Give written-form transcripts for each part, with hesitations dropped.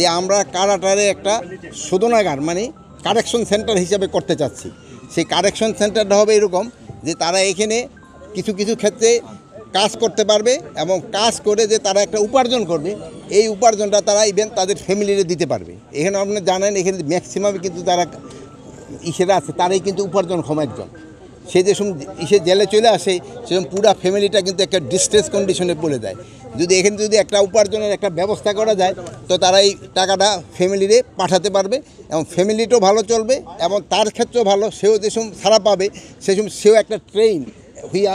যে আমরা কারাটারে একটা শোধনাগার মানে কারেকশন সেন্টার হিসাবে করতে চাচ্ছি। সেই কারেকশন সেন্টারটা হবে এরকম যে তারা এখানে কিছু কিছু ক্ষেত্রে কাজ করতে পারবে এবং কাজ করে যে তারা একটা উপার্জন করবে, এই উপার্জনটা তারা ইভেন তাদের ফ্যামিলিরে দিতে পারবে। এখানে আপনি জানেন এখানে ম্যাক্সিমাম কিন্তু যারা ইসেরা আছে তারাই কিন্তু উপার্জনক্ষম একজন। সে যে ইসে জেলে চলে আসে সেরকম পুরা ফ্যামিলিটা কিন্তু একটা ডিস্ট্রেস কন্ডিশনে পড়ে যায়। যদি এখানে যদি একটা উপার্জনের একটা ব্যবস্থা করা যায় তো তারা এই টাকাটা ফ্যামিলিরে পাঠাতে পারবে এবং ফ্যামিলিটাও ভালো চলবে এবং তার ক্ষেত্রেও ভালো, সেও যেসব ছাড়া পাবে সেও একটা ট্রেন হইয়া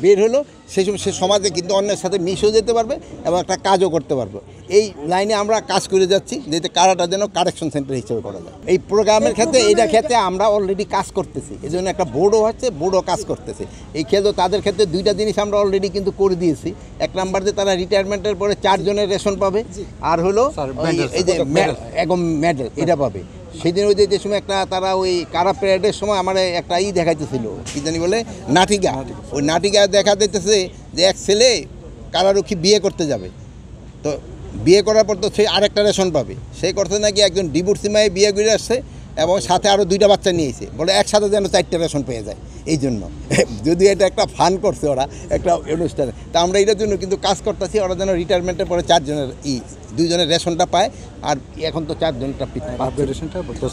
বের হলো, সেই সময় সে সমাজে কিন্তু অন্যের সাথে মিশেও যেতে পারবে এবং একটা কাজও করতে পারবে। এই লাইনে আমরা কাজ করে যাচ্ছি যাতে কারাটা যেন কারেকশন সেন্টার হিসেবে করা যায়। এই প্রোগ্রামের ক্ষেত্রে এইটার ক্ষেত্রে আমরা অলরেডি কাজ করতেছি, এই জন্য একটা বোর্ডও হচ্ছে, বোর্ডও কাজ করতেছে। এই ক্ষেত্রে তাদের ক্ষেত্রে দুইটা জিনিস আমরা অলরেডি কিন্তু করে দিয়েছি। এক নাম্বার যে তারা রিটায়ারমেন্টের পরে 4 জনের রেশন পাবে, আর হলো এই যে একদম মেডেল এটা পাবে। সেদিন ওই যে সময় একটা তারা ওই কারা প্যারেডের সময় আমার একটা দেখাইতেছিল, কী জানি বলে নাটিকা, ওই নাটিকা দেখা দিতেছে যে এক ছেলে কারারক্ষী বিয়ে করতে যাবে, তো বিয়ে করার পর তো সে আরেকটা রেশন পাবে। সেই করতে নাকি একজন ডিভোর্সি মায়ে বিয়ে করে আসছে এবং সাথে আরও 2টা বাচ্চা নিয়েছে, বলে একসাথে যেন 4টে রেশন পেয়ে যায়। এই জন্য যদি এটা একটা ফান করছে ওরা একটা অনুষ্ঠানে, তা আমরা এটার জন্য কিন্তু কাজ করতেছি, ওরা যেন রিটায়ারমেন্টের পরে 4 জনের 2 জনের রেশনটা পায়, আর এখন তো 4 জনটা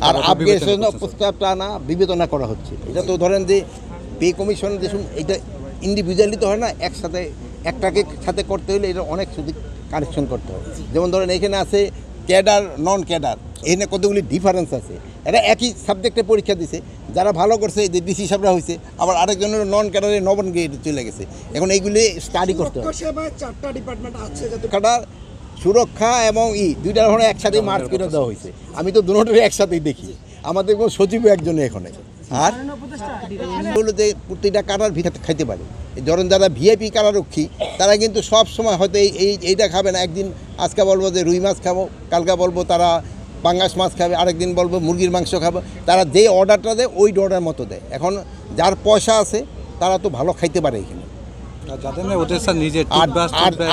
আর আপগ্রেডেশন প্রস্তাবটা না বিবেচনা করা হচ্ছে। এটা তো ধরেন যে পে কমিশন যে এটা ইন্ডিভিজুয়ালি তো হয় না, একসাথে একটাকে সাথে করতে হলে এটা অনেক শুধু কারেকশন করতে হয়। যেমন ধরেন এখানে আছে ক্যাডার, নন ক্যাডার, এখানে কতগুলি ডিফারেন্স আছে। এরা একই সাবজেক্টে পরীক্ষা দিছে, যারা ভালো করছে যে ডিসি সাহেবরা হয়েছে, আবার আরেকজনের নন ক্যাডারে নবন গেট চলে গেছে। এখন এইগুলি স্টাডি করতে হবে। 4টা ডিপার্টমেন্ট আছে, ক্যাডার, সুরক্ষা এবং দুইটার ওখানে একসাথেই মার্চ করে দেওয়া হয়েছে। আমি তো দুটোটাই একসাথেই দেখি, আমাদের কোনো সচিবও একজনে এখানে। আর হলো যে প্রতিটা কারার ভিতরে খাইতে পারে। ধরেন যারা ভিআইপি কারারক্ষী তারা কিন্তু সব সময় হয়তো এইটা খাবে না, একদিন আজকে বলবো যে রুই মাছ খাবো, কালকে বলবো তারা পাঙ্গাস মাছ খাবে, আরেকদিন বলবো মুরগির মাংস খাবো। তারা যে অর্ডারটা দেয় ওই অর্ডার মতো দেয়। এখন যার পয়সা আছে তারা তো ভালো খাইতে পারে এখানে।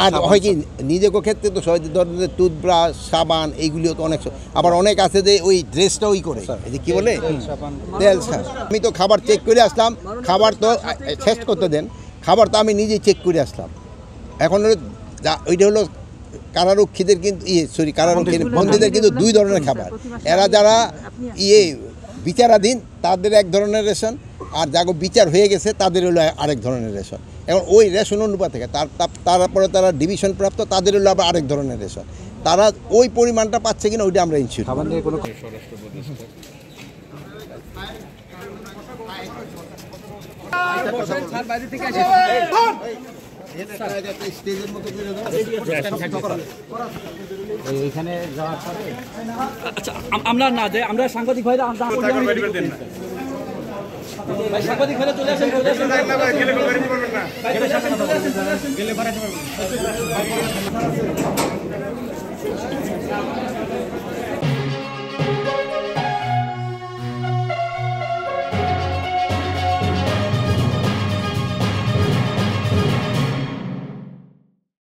আর হয় কি নিজেকে ক্ষেত্রে তো সবাই ধরেন যে টুথব্রাশ, সাবান এইগুলিও তো অনেক, আবার অনেক আছে যে ওই ড্রেসটা ওই করে, এই যে কী বলে তেল। আমি তো খাবার চেক করে আসলাম, খাবার তো টেস্ট করতে দেন, খাবার তো আমি নিজেই চেক করে আসলাম। এখন ওইটা হলো কারারক্ষীদের কিন্তু কারারক্ষী বন্দীদের কিন্তু 2 ধরনের খাবার। এরা যারা বিচারাধীন তাদের এক ধরনের রেশন, আর যাগো বিচার হয়ে গেছে তাদের হলো আরেক ধরনের রেশন। এখন ওই রেশন অনুপাত থেকে তারপরে তারা ডিভিশন প্রাপ্ত তাদের হলো আবার আরেক ধরনের রেশন। তারা ওই পরিমাণটা পাচ্ছে কিনা ওইটা আমরা ইনশিওর। আমরা না যাই, আমরা সাংবাদিক ভাইরা সাংবাদিক ভাইরা চলে আসেন।